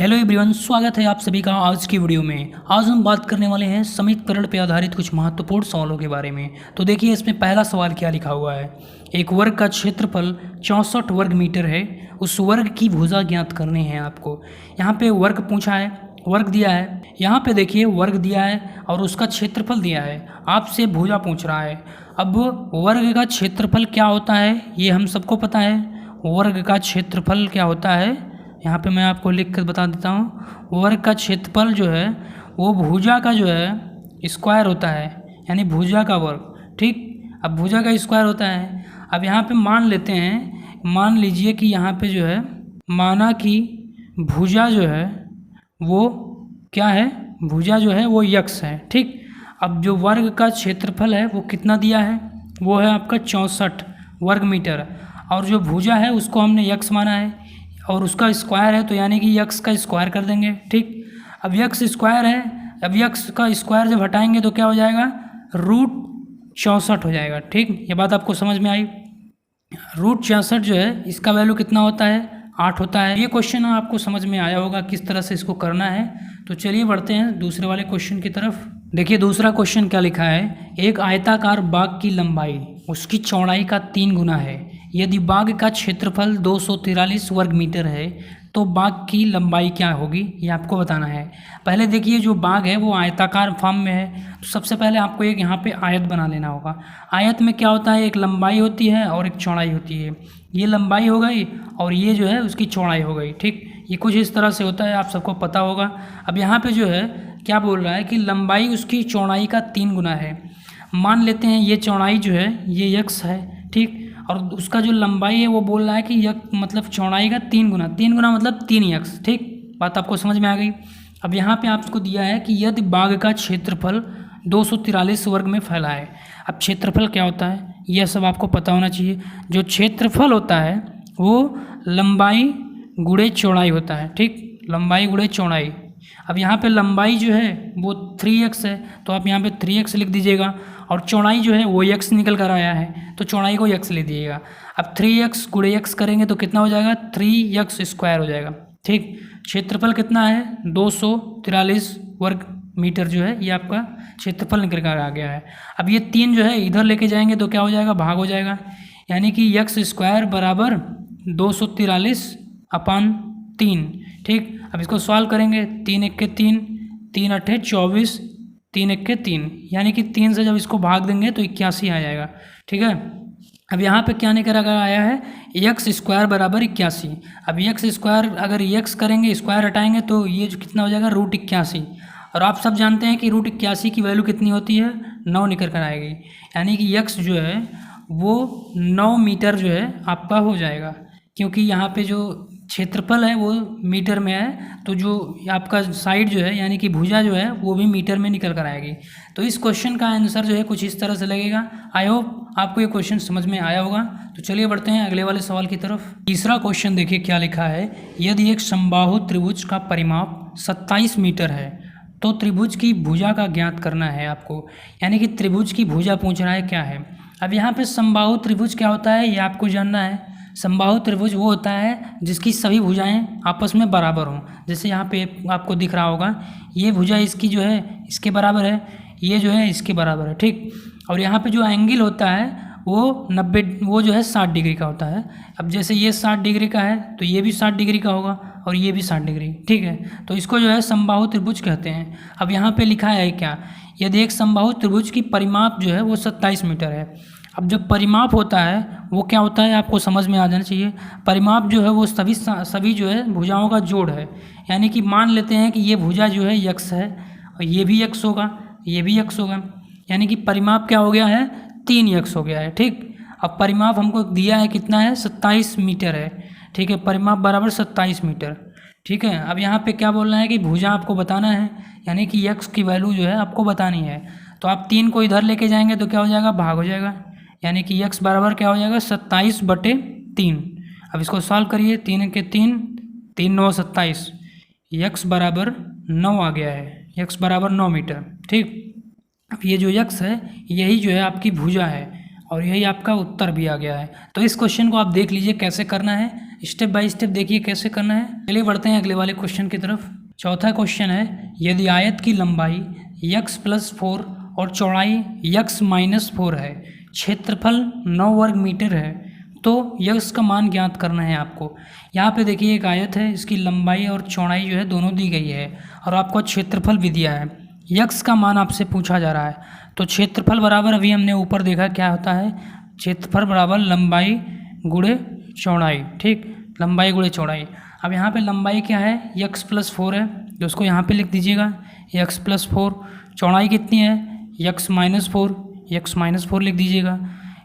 Hello everyone, स्वागत है आप सभी का आज की वीडियो में। आज हम बात करने वाले हैं समीकरण पर आधारित कुछ महत्वपूर्ण सवालों के बारे में। तो देखिए इसमें पहला सवाल क्या लिखा हुआ है। एक वर्ग का क्षेत्रफल 64 वर्ग मीटर है, उस वर्ग की भुजा ज्ञात करनी है आपको। यहाँ पे वर्ग पूछा है, वर्ग दिया है, यहाँ पे देखिए वर्ग दिया है और उसका क्षेत्रफल दिया है, आपसे भुजा पूछ रहा है। अब वर्ग का क्षेत्रफल क्या होता है ये हम सबको पता है। वर्ग का क्षेत्रफल क्या होता है यहाँ पे मैं आपको लिख कर बता देता हूँ। वर्ग का क्षेत्रफल जो है वो भुजा का जो है स्क्वायर होता है, यानी भुजा का वर्ग। ठीक, अब भुजा का स्क्वायर होता है। अब यहाँ पे मान लेते हैं, मान लीजिए कि यहाँ पे जो है माना कि भुजा जो है वो क्या है, भुजा जो है वो यक्स है। ठीक, अब जो वर्ग का क्षेत्रफल है वो कितना दिया है, वो है आपका 64 वर्ग मीटर, और जो भुजा है उसको हमने यक्स माना है और उसका स्क्वायर है, तो यानी कि यक्स का स्क्वायर कर देंगे। ठीक, अब यक्स स्क्वायर है, अब यक्स का स्क्वायर जब हटाएंगे तो क्या हो जाएगा, √64 हो जाएगा। ठीक, ये बात आपको समझ में आई। √64 जो है इसका वैल्यू कितना होता है, 8 होता है। ये क्वेश्चन आपको समझ में आया होगा किस तरह से इसको करना है। तो चलिए बढ़ते हैं दूसरे वाले क्वेश्चन की तरफ। देखिए दूसरा क्वेश्चन क्या लिखा है। एक आयताकार बाग की लंबाई उसकी चौड़ाई का 3 गुना है। यदि बाग का क्षेत्रफल 243 वर्ग मीटर है तो बाग की लंबाई क्या होगी, ये आपको बताना है। पहले देखिए जो बाग है वो आयताकार फॉर्म में है, तो सबसे पहले आपको एक यहाँ पे आयत बना लेना होगा। आयत में क्या होता है, एक लंबाई होती है और एक चौड़ाई होती है। ये लंबाई हो गई और ये जो है उसकी चौड़ाई हो गई। ठीक, ये कुछ इस तरह से होता है, आप सबको पता होगा। अब यहाँ पे जो है क्या बोल रहा है कि लंबाई उसकी चौड़ाई का 3 गुना है। मान लेते हैं ये चौड़ाई जो है ये यक्स है। ठीक, और उसका जो लंबाई है वो बोल रहा है कि मतलब चौड़ाई का 3 गुना, 3 गुना मतलब 3 यक्स। ठीक, बात आपको समझ में आ गई। अब यहाँ पे आपको दिया है कि यदि बाग का क्षेत्रफल 243 वर्ग में फैला है। अब क्षेत्रफल क्या होता है यह सब आपको पता होना चाहिए। जो क्षेत्रफल होता है वो लंबाई गुणे चौड़ाई होता है। ठीक, लंबाई गुणे चौड़ाई। अब यहाँ पे लंबाई जो है वो 3x है, तो आप यहाँ पे 3x लिख दीजिएगा, और चौड़ाई जो है वो x निकल कर आया है तो चौड़ाई को x ले दीजिएगा। अब 3x गुणे x करेंगे तो कितना हो जाएगा, 3x स्क्वायर हो जाएगा। ठीक, क्षेत्रफल कितना है 243 वर्ग मीटर जो है ये आपका क्षेत्रफल निकल कर आ गया है। अब ये 3 जो है इधर लेके जाएंगे तो क्या हो जाएगा, भाग हो जाएगा, यानी कि x स्क्वायर बराबर 243/3। ठीक, अब इसको सॉल्व करेंगे, 3 1 के 3, 3 8 24, 3 1 के 3, यानी कि 3 से जब इसको भाग देंगे तो 81 आ जाएगा। ठीक है, अब यहाँ पे क्या निकल कर आया है, x स्क्वायर बराबर 81। अब x स्क्वायर अगर x करेंगे स्क्वायर हटाएंगे तो ये जो कितना हो जाएगा, √81। और आप सब जानते हैं कि √81 की वैल्यू कितनी होती है, 9 निकल कर आएगी, यानी कि x जो है वो 9 मीटर जो है आपका हो जाएगा। क्योंकि यहाँ पे जो क्षेत्रफल है वो मीटर में है, तो जो आपका साइड जो है यानी कि भुजा जो है वो भी मीटर में निकल कर आएगी। तो इस क्वेश्चन का आंसर जो है कुछ इस तरह से लगेगा। आई होप आपको ये क्वेश्चन समझ में आया होगा। तो चलिए बढ़ते हैं अगले वाले सवाल की तरफ। तीसरा क्वेश्चन देखिए क्या लिखा है। यदि एक समबाहु त्रिभुज का परिमाप 27 मीटर है तो त्रिभुज की भुजा का ज्ञात करना है आपको, यानी कि त्रिभुज की भुजा पूछ रहा है क्या है। अब यहाँ पे समबाहु त्रिभुज क्या होता है ये आपको जानना है। समबाहु त्रिभुज वो होता है जिसकी सभी भुजाएं आपस में बराबर हों। जैसे यहाँ पे आपको दिख रहा होगा ये भुजा इसकी जो है इसके बराबर है, ये जो है इसके बराबर है। ठीक, और यहाँ पे जो एंगल होता है वो 90, वो जो है 60 डिग्री का होता है। अब जैसे ये 60 डिग्री का है तो ये भी 60 डिग्री का होगा और ये भी 60 डिग्री। ठीक है, तो इसको जो है समबाहु त्रिभुज कहते हैं। अब यहाँ पे लिखा है क्या, यदि एक समबाहु त्रिभुज की परिमाप जो है वो 27 मीटर है। अब जब परिमाप होता है वो क्या होता है आपको समझ में आ जाना चाहिए। परिमाप जो है वो सभी जो है भुजाओं का जोड़ है, यानी कि मान लेते हैं कि ये भुजा जो है यक्स है और ये भी यक्स होगा, ये भी यक्स होगा, यानी कि परिमाप क्या हो गया है, 3 यक्स हो गया है। ठीक, अब परिमाप हमको दिया है कितना है, 27 मीटर है। ठीक है, परिमाप बराबर 27 मीटर। ठीक है, अब यहाँ पे क्या बोलना है कि भुजा आपको बताना है, यानी कि यक्स की वैल्यू जो है आपको बतानी है। तो आप 3 को इधर लेके जाएंगे तो क्या हो जाएगा, भाग हो जाएगा, यानी कि x बराबर क्या हो जाएगा, 27/3। अब इसको सॉल्व करिए, 3 के 3, 3 9 27, x बराबर 9 आ गया है, x बराबर 9 मीटर। ठीक, अब ये जो x है यही जो है आपकी भुजा है और यही आपका उत्तर भी आ गया है। तो इस क्वेश्चन को आप देख लीजिए कैसे करना है, स्टेप बाय स्टेप देखिए कैसे करना है। चलिए बढ़ते हैं अगले वाले क्वेश्चन की तरफ। चौथा क्वेश्चन है, यदि आयत की लंबाई x+4 और चौड़ाई x-4 है, क्षेत्रफल 9 वर्ग मीटर है, तो यक्स का मान ज्ञात करना है आपको। यहाँ पे देखिए एक आयत है, इसकी लंबाई और चौड़ाई जो है दोनों दी गई है और आपको क्षेत्रफल भी दिया है। यक्स का मान आपसे पूछा जा रहा है, तो क्षेत्रफल बराबर अभी हमने ऊपर देखा क्या होता है, क्षेत्रफल बराबर लंबाई गुणे चौड़ाई। ठीक, लंबाई गुणे चौड़ाई। अब यहाँ पे लंबाई क्या है, x+4 है, तो उसको यहाँ पे लिख दीजिएगा x+4। चौड़ाई कितनी है, x-4 लिख दीजिएगा।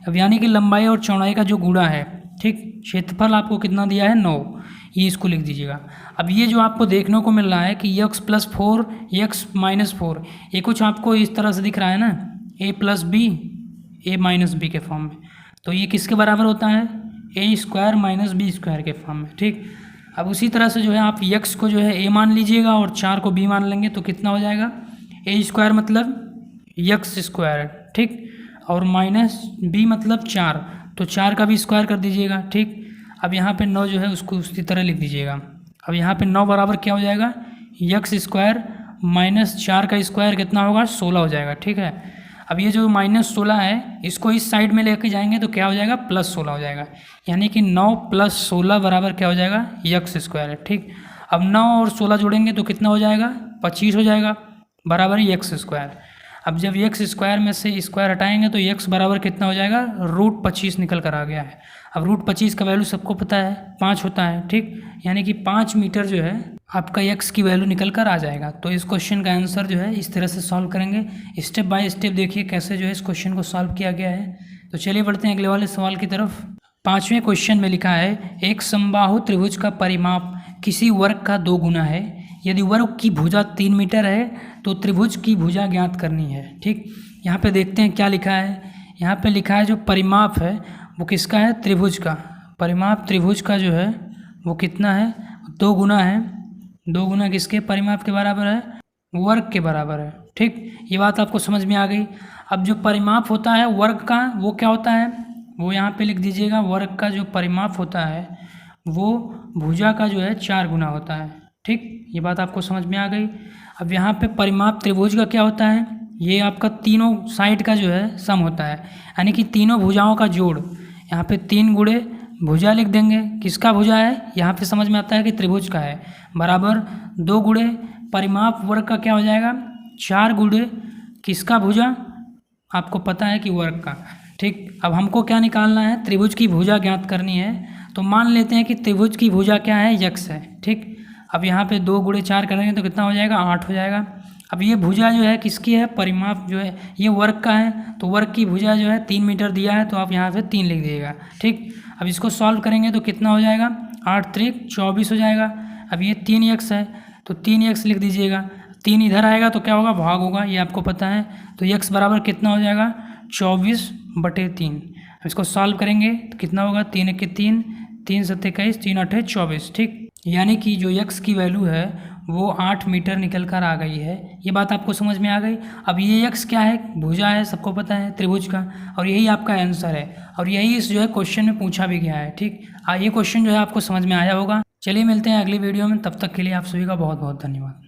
अब यानी कि लंबाई और चौड़ाई का जो गुणा है, ठीक, क्षेत्रफल आपको कितना दिया है 9, ये इसको लिख दीजिएगा। अब ये जो आपको देखने को मिल रहा है कि x+4 x-4, ये कुछ आपको इस तरह से दिख रहा है ना, a+b के फॉर्म में, तो ये किसके बराबर होता है, a² - b² के फॉर्म में। ठीक, अब उसी तरह से जो है आप x को जो है a मान लीजिएगा और 4 को b मान लेंगे, तो कितना हो जाएगा, a² मतलब x², ठीक, और -b मतलब 4, तो 4 का भी स्क्वायर कर दीजिएगा। ठीक, अब यहाँ पे 9 जो है उसको उसी तरह लिख दीजिएगा। अब यहाँ पे 9 बराबर क्या हो जाएगा, x² - 4 का स्क्वायर कितना होगा, 16 हो जाएगा। ठीक है, अब ये जो -16 है इसको इस साइड में लेके जाएंगे तो क्या हो जाएगा, +16 हो जाएगा, यानी कि 9 + 16 बराबर क्या हो जाएगा, x²। ठीक, अब 9 और 16 जोड़ेंगे तो कितना हो जाएगा, 25 हो जाएगा, बराबर x²। अब जब x² में से स्क्वायर हटाएंगे तो x बराबर कितना हो जाएगा, √25 निकल कर आ गया है। अब √25 का वैल्यू सबको पता है 5 होता है। ठीक, यानी कि 5 मीटर जो है आपका x की वैल्यू निकल कर आ जाएगा। तो इस क्वेश्चन का आंसर जो है इस तरह से सॉल्व करेंगे। स्टेप बाय स्टेप देखिए कैसे जो है इस क्वेश्चन को सॉल्व किया गया है। तो चलिए बढ़ते हैं अगले वाले सवाल की तरफ। 5वें क्वेश्चन में लिखा है, एक समबाहु त्रिभुज का परिमाप किसी वर्ग का 2 गुना है। यदि वर्ग की भुजा 3 मीटर है तो त्रिभुज की भुजा ज्ञात करनी है। ठीक, यहाँ पे देखते हैं क्या लिखा है। यहाँ पे लिखा है जो परिमाप है वो किसका है, त्रिभुज का। परिमाप त्रिभुज का जो है वो कितना है, 2 गुना है। 2 गुना किसके परिमाप के बराबर है, वर्ग के बराबर है। ठीक, ये बात आपको समझ में आ गई। अब जो परिमाप होता है वर्ग का वो क्या होता है, वो यहाँ पे लिख दीजिएगा। वर्ग का जो परिमाप होता है वो भुजा का जो है 4 गुना होता है। ठीक, ये बात आपको समझ में आ गई। अब यहाँ पे परिमाप त्रिभुज का क्या होता है, ये आपका तीनों साइड का जो है सम होता है, यानी कि तीनों भुजाओं का जोड़। यहाँ पे 3 गुणे भुजा लिख देंगे, किसका भुजा है, यहाँ पे समझ में आता है कि त्रिभुज का है, बराबर 2 गुणे परिमाप वर्ग का क्या हो जाएगा, 4 गुणे किसका भुजा, आपको पता है कि वर्ग का। ठीक, अब हमको क्या निकालना है, त्रिभुज की भुजा ज्ञात करनी है। तो मान लेते हैं कि त्रिभुज की भुजा क्या है, x है। ठीक, अब यहाँ पे 2 गुणे 4 करेंगे तो कितना हो जाएगा, 8 हो जाएगा। अब ये भुजा जो है किसकी है, परिमाप जो है ये वर्ग का है, तो वर्ग की भुजा जो है 3 मीटर दिया है, तो आप यहाँ पे 3 लिख दीजिएगा। ठीक, अब इसको सॉल्व करेंगे तो कितना हो जाएगा, 8 त्रिक 24 हो जाएगा। अब ये 3x है तो 3x लिख दीजिएगा। 3 इधर आएगा तो क्या होगा, भाग होगा, ये आपको पता है। तो x बराबर कितना हो जाएगा, 24/3। अब इसको सॉल्व करेंगे तो कितना होगा, 3 1 3, 3 7 21, 3 8 24। ठीक, यानी कि जो x की वैल्यू है वो 8 मीटर निकल कर आ गई है। ये बात आपको समझ में आ गई। अब ये x क्या है, भुजा है, सबको पता है त्रिभुज का, और यही आपका आंसर है, और यही इस जो है क्वेश्चन में पूछा भी गया है। ठीक, ये क्वेश्चन जो है आपको समझ में आया होगा। चलिए मिलते हैं अगली वीडियो में, तब तक के लिए आप सभी का बहुत बहुत धन्यवाद।